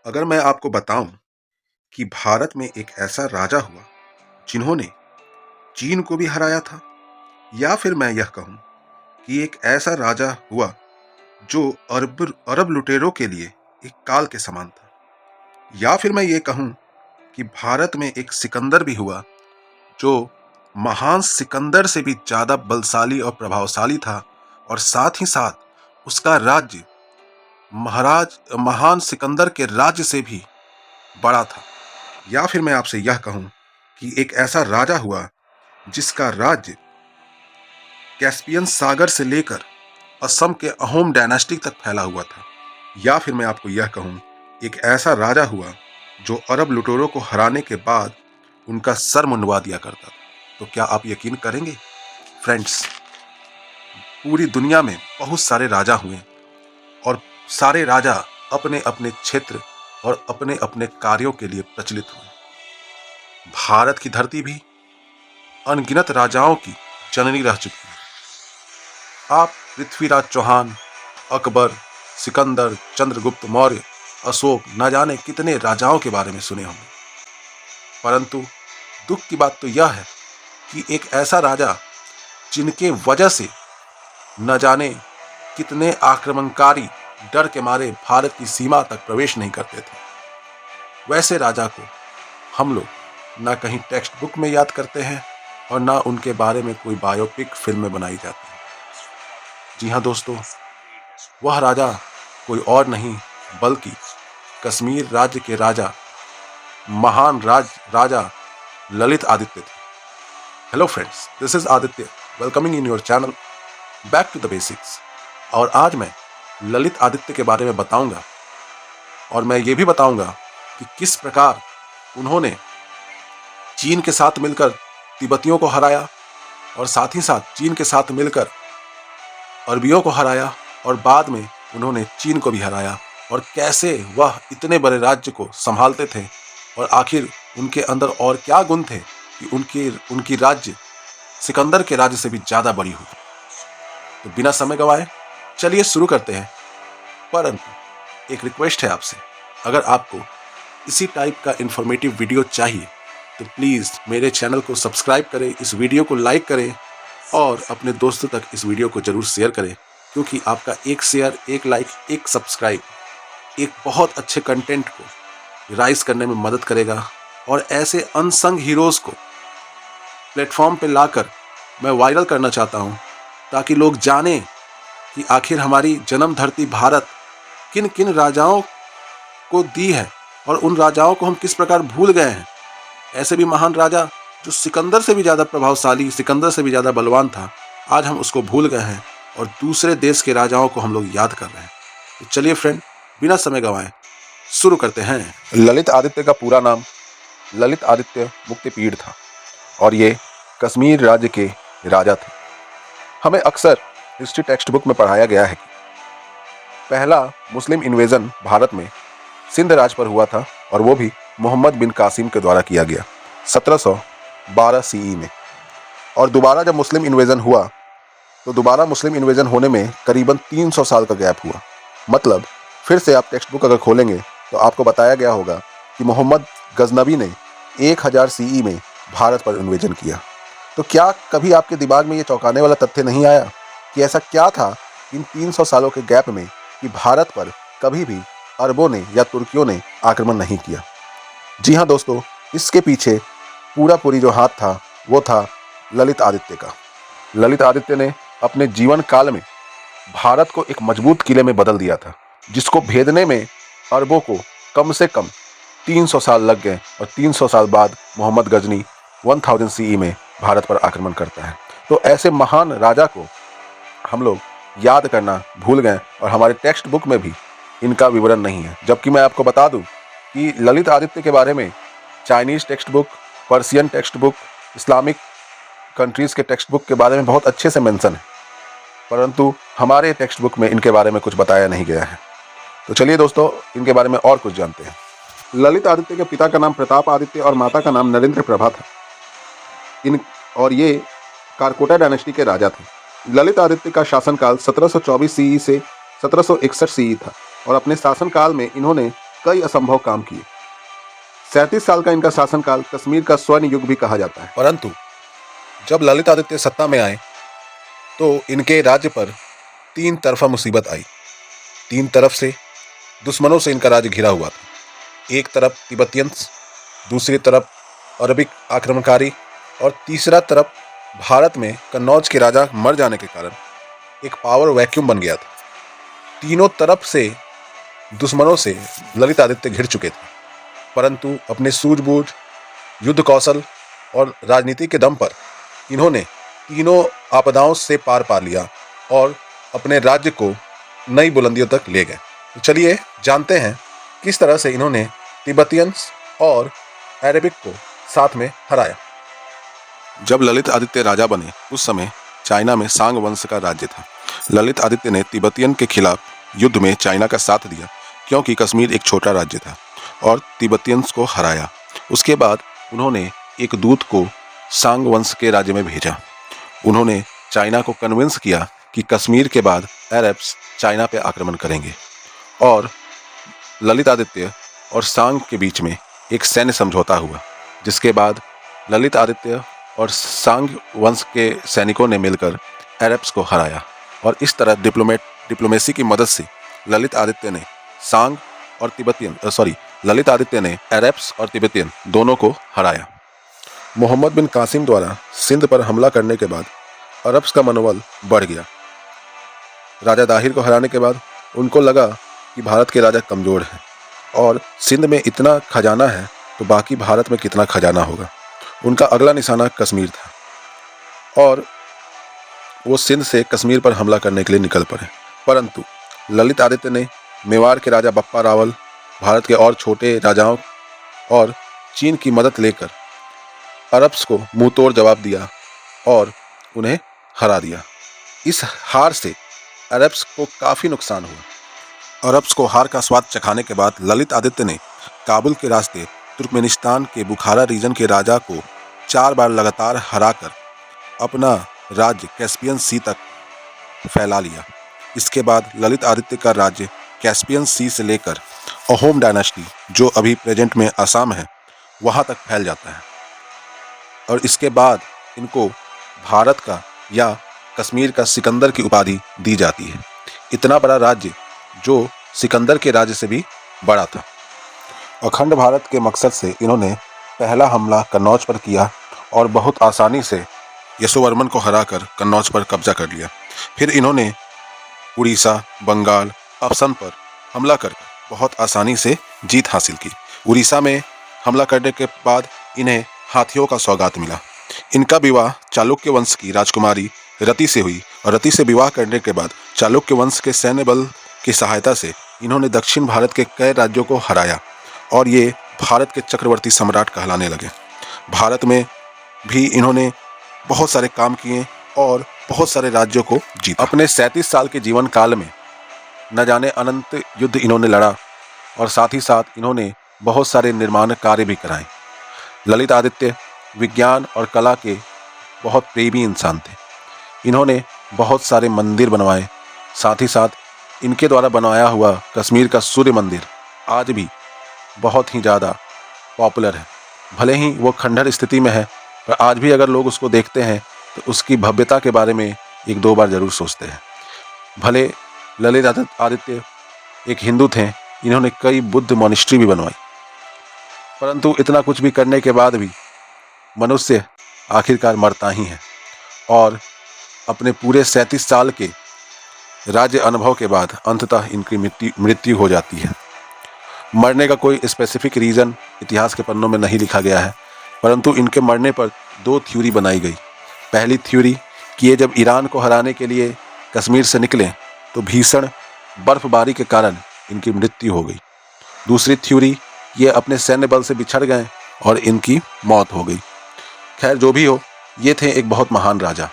अगर मैं आपको बताऊं कि भारत में एक ऐसा राजा हुआ जिन्होंने चीन को भी हराया था, या फिर मैं यह कहूं कि एक ऐसा राजा हुआ जो अरब अरब लुटेरों के लिए एक काल के समान था, या फिर मैं ये कहूं कि भारत में एक सिकंदर भी हुआ जो महान सिकंदर से भी ज्यादा बलशाली और प्रभावशाली था, और साथ ही साथ उसका राज्य महान सिकंदर के राज्य से भी बड़ा था। या फिर मैं आपसे यह कहूं कि एक ऐसा राजा हुआ जिसका राज्य कैस्पियन सागर से लेकर असम के अहोम डायनास्टी तक फैला हुआ था। या फिर मैं आपको यह कहूं, एक ऐसा राजा हुआ जो अरब लुटेरों को हराने के बाद उनका सर मुंडवा दिया करता था। तो क्या आप यकीन करेंगे फ्रेंड्स, पूरी दुनिया में बहुत सारे राजा हुए और सारे राजा अपने अपने क्षेत्र और अपने अपने कार्यों के लिए प्रचलित हुए। भारत की धरती भी अनगिनत राजाओं की जननी रह चुकी है। आप पृथ्वीराज चौहान, अकबर, सिकंदर, चंद्रगुप्त मौर्य, अशोक, न जाने कितने राजाओं के बारे में सुने होंगे, परंतु दुख की बात तो यह है कि एक ऐसा राजा जिनके वजह से न जाने कितने आक्रमणकारी डर के मारे भारत की सीमा तक प्रवेश नहीं करते थे, वैसे राजा को हम लोग ना कहीं टेक्स्ट बुक में याद करते हैं और ना उनके बारे में कोई बायोपिक फिल्में बनाई जाती हैं। जी हाँ दोस्तों, वह राजा कोई और नहीं बल्कि कश्मीर राज्य के राजा, महान राजा ललित आदित्य थे। Hello friends, this is Aditya welcoming in your channel back to the basics. और आज मैं ललित आदित्य के बारे में बताऊंगा, और मैं ये भी बताऊंगा कि किस प्रकार उन्होंने चीन के साथ मिलकर तिब्बतियों को हराया, और साथ ही साथ चीन के साथ मिलकर अरबियों को हराया, और बाद में उन्होंने चीन को भी हराया, और कैसे वह इतने बड़े राज्य को संभालते थे, और आखिर उनके अंदर और क्या गुण थे कि उनकी राज्य सिकंदर के राज्य से भी ज़्यादा बड़ी हुई। तो बिना समय गंवाए चलिए शुरू करते हैं। परंतु एक रिक्वेस्ट है आपसे, अगर आपको इसी टाइप का इंफॉर्मेटिव वीडियो चाहिए तो प्लीज़ मेरे चैनल को सब्सक्राइब करें, इस वीडियो को लाइक करें और अपने दोस्तों तक इस वीडियो को ज़रूर शेयर करें, क्योंकि आपका एक शेयर, एक लाइक, एक सब्सक्राइब एक बहुत अच्छे कंटेंट को राइज करने में मदद करेगा, और ऐसे अनसंग हीरोज़ को प्लेटफॉर्म पे लाकर मैं वायरल करना चाहता हूँ, ताकि लोग जानें कि आखिर हमारी जन्म धरती भारत किन किन राजाओं को दी है, और उन राजाओं को हम किस प्रकार भूल गए हैं। ऐसे भी महान राजा जो सिकंदर से भी ज़्यादा प्रभावशाली, सिकंदर से भी ज़्यादा बलवान था, आज हम उसको भूल गए हैं और दूसरे देश के राजाओं को हम लोग याद कर रहे हैं। तो चलिए फ्रेंड, बिना समय गंवाए शुरू करते हैं। ललित आदित्य का पूरा नाम ललित आदित्य मुक्तिपीड था, और ये कश्मीर राज्य के राजा थे। हमें अक्सर हिस्ट्री टेक्स्ट बुक में पढ़ाया गया है कि पहला मुस्लिम इन्वेजन भारत में सिंध राज्य पर हुआ था, और वो भी मोहम्मद बिन कासिम के द्वारा किया गया 1712 सीई में। और दोबारा जब मुस्लिम इन्वेजन हुआ तो दोबारा मुस्लिम इन्वेजन होने में करीबन 300 साल का गैप हुआ। मतलब फिर से आप टेक्स्ट बुक अगर खोलेंगे तो आपको बताया गया होगा कि मोहम्मद गजनबी ने 1000 सीई में भारत पर इन्वेजन किया। तो क्या कभी आपके दिमाग में ये चौंकाने वाला तथ्य नहीं आया कि ऐसा क्या था इन 300 सालों के गैप में कि भारत पर कभी भी अरबों ने या तुर्कियों ने आक्रमण नहीं किया? जी हाँ दोस्तों, इसके पीछे पूरी जो हाथ था वो था ललित आदित्य का। ललित आदित्य ने अपने जीवन काल में भारत को एक मजबूत किले में बदल दिया था, जिसको भेदने में अरबों को कम से कम 300 साल लग गए, और 300 साल बाद मोहम्मद गजनी 1000 सीई में भारत पर आक्रमण करता है। तो ऐसे महान राजा को हम लोग याद करना भूल गए, और हमारे टेक्स्ट बुक में भी इनका विवरण नहीं है। जबकि मैं आपको बता दूं कि ललित आदित्य के बारे में Chinese text book, Persian text book, Islamic countries के टेक्स्ट बुक के बारे में बहुत अच्छे से मेंशन है, परंतु हमारे टेक्स्ट बुक में इनके बारे में कुछ बताया नहीं गया है। तो चलिए दोस्तों, इनके बारे में और कुछ जानते हैं। ललित आदित्य के पिता का नाम प्रताप आदित्य और माता का नाम नरेंद्र प्रभा था। और ये कारकोटा डायनेस्टी के राजा थे। ललित आदित्य का शासनकाल 1724 सीई से 1761 सीई था, और अपने शासनकाल में इन्होंने कई असंभव काम किए। 37 साल का इनका शासनकाल कश्मीर का स्वर्ण युग भी कहा जाता है। परंतु जब ललित आदित्य सत्ता में आए तो इनके राज्य पर 3 तरफा मुसीबत आई। 3 तरफ से दुश्मनों से इनका राज्य घिरा हुआ था। एक तरफ तिब्बतियंस, दूसरी तरफ अरबिक आक्रमणकारी और तीसरा तरफ भारत में कन्नौज के राजा मर जाने के कारण एक पावर वैक्यूम बन गया था। तीनों तरफ से दुश्मनों से ललित आदित्य घिर चुके थे, परंतु अपने सूझबूझ, युद्ध कौशल और राजनीति के दम पर इन्होंने तीनों आपदाओं से पार पा लिया और अपने राज्य को नई बुलंदियों तक ले गए। तो चलिए जानते हैं किस तरह से इन्होंने तिब्बतियंस और अरबिक को साथ में हराया। जब ललित आदित्य राजा बने उस समय चाइना में सांग वंश का राज्य था। ललित आदित्य ने तिब्बतियन के खिलाफ युद्ध में चाइना का साथ दिया क्योंकि कश्मीर एक छोटा राज्य था और तिब्बतियंस को हराया। उसके बाद उन्होंने एक दूत को सांग वंश के राज्य में भेजा। उन्होंने चाइना को कन्विंस किया कि कश्मीर के बाद अरब्स चाइना पे आक्रमण करेंगे और ललित आदित्य और सांग के बीच में एक सैन्य समझौता हुआ, जिसके बाद ललित आदित्य और सांग वंश के सैनिकों ने मिलकर अरब्स को हराया और इस तरह डिप्लोमेसी की मदद से ललित आदित्य ने ललित आदित्य ने अरब्स और तिब्बतियन दोनों को हराया। मोहम्मद बिन कासिम द्वारा सिंध पर हमला करने के बाद अरब्स का मनोबल बढ़ गया। राजा दाहिर को हराने के बाद उनको लगा कि भारत के राजा कमज़ोर हैं और सिंध में इतना खजाना है तो बाकी भारत में कितना खजाना होगा। उनका अगला निशाना कश्मीर था और वो सिंध से कश्मीर पर हमला करने के लिए निकल पड़े। परंतु ललित आदित्य ने मेवाड़ के राजा बप्पा रावल, भारत के और छोटे राजाओं और चीन की मदद लेकर अरब्स को मुंह तोड़ जवाब दिया और उन्हें हरा दिया। इस हार से अरब्स को काफ़ी नुकसान हुआ। अरब्स को हार का स्वाद चखाने के बाद ललित आदित्य ने काबुल के रास्ते तुर्कमेनिस्तान के बुखारा रीजन के राजा को 4 बार लगातार हराकर अपना राज्य कैस्पियन सी तक फैला लिया। इसके बाद ललित आदित्य का राज्य कैस्पियन सी से लेकर अहोम डायनेस्टी, जो अभी प्रेजेंट में असम है, वहाँ तक फैल जाता है और इसके बाद इनको भारत का या कश्मीर का सिकंदर की उपाधि दी जाती है। इतना बड़ा राज्य जो सिकंदर के राज्य से भी बड़ा था। अखंड भारत के मकसद से इन्होंने पहला हमला कन्नौज पर किया और बहुत आसानी से यशोवर्मन को हराकर कन्नौज पर कब्जा कर लिया। फिर इन्होंने उड़ीसा, बंगाल, अफसन पर हमला कर बहुत आसानी से जीत हासिल की। उड़ीसा में हमला करने के बाद इन्हें हाथियों का सौगात मिला। इनका विवाह चालुक्य वंश की राजकुमारी रति से हुई और रति से विवाह करने के बाद चालुक्य वंश के सैन्य बल की सहायता से इन्होंने दक्षिण भारत के कई राज्यों को हराया और ये भारत के चक्रवर्ती सम्राट कहलाने लगे। भारत में भी इन्होंने बहुत सारे काम किए और बहुत सारे राज्यों को जीता। अपने 37 साल के जीवन काल में न जाने अनंत युद्ध इन्होंने लड़ा और साथ ही साथ इन्होंने बहुत सारे निर्माण कार्य भी कराए। ललित आदित्य विज्ञान और कला के बहुत प्रेमी इंसान थे। इन्होंने बहुत सारे मंदिर बनवाए। साथ ही साथ इनके द्वारा बनाया हुआ कश्मीर का सूर्य मंदिर आज भी बहुत ही ज़्यादा पॉपुलर है। भले ही वो खंडहर स्थिति में है, पर आज भी अगर लोग उसको देखते हैं तो उसकी भव्यता के बारे में 1-2 बार ज़रूर सोचते हैं। भले ललित आदित्य एक हिंदू थे, इन्होंने कई बुद्ध मॉनेस्ट्री भी बनवाई, परंतु इतना कुछ भी करने के बाद भी मनुष्य आखिरकार मरता ही है और अपने पूरे 37 साल के राज्य अनुभव के बाद अंततः इनकी मृत्यु हो जाती है। मरने का कोई स्पेसिफिक रीज़न इतिहास के पन्नों में नहीं लिखा गया है, परंतु इनके मरने पर 2 थ्योरी बनाई गई। पहली थ्योरी कि ये जब ईरान को हराने के लिए कश्मीर से निकले तो भीषण बर्फबारी के कारण इनकी मृत्यु हो गई। दूसरी थ्योरी, ये अपने सैन्य बल से बिछड़ गए और इनकी मौत हो गई। खैर जो भी हो, ये थे एक बहुत महान राजा।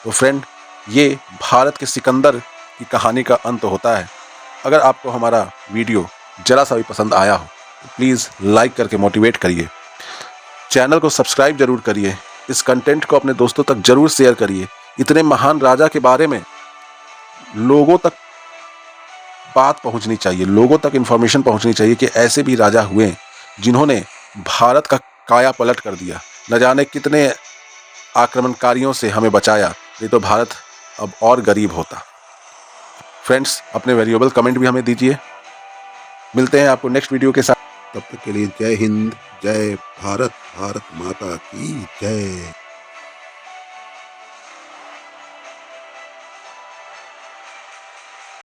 तो फ्रेंड, ये भारत के सिकंदर की कहानी का अंत होता है। अगर आपको हमारा वीडियो ज़रा सा भी पसंद आया हो तो प्लीज़ लाइक करके मोटिवेट करिए, चैनल को सब्सक्राइब जरूर करिए, इस कंटेंट को अपने दोस्तों तक जरूर शेयर करिए। इतने महान राजा के बारे में लोगों तक बात पहुंचनी चाहिए, लोगों तक इन्फॉर्मेशन पहुंचनी चाहिए कि ऐसे भी राजा हुए जिन्होंने भारत का काया पलट कर दिया। न जाने कितने आक्रमणकारियों से हमें बचाया, नहीं तो भारत अब और गरीब होता। फ्रेंड्स, अपने वैल्यूएबल कमेंट भी हमें दीजिए। मिलते हैं आपको नेक्स्ट वीडियो के साथ। तब तक के लिए जय हिंद, जय भारत, भारत माता की जय।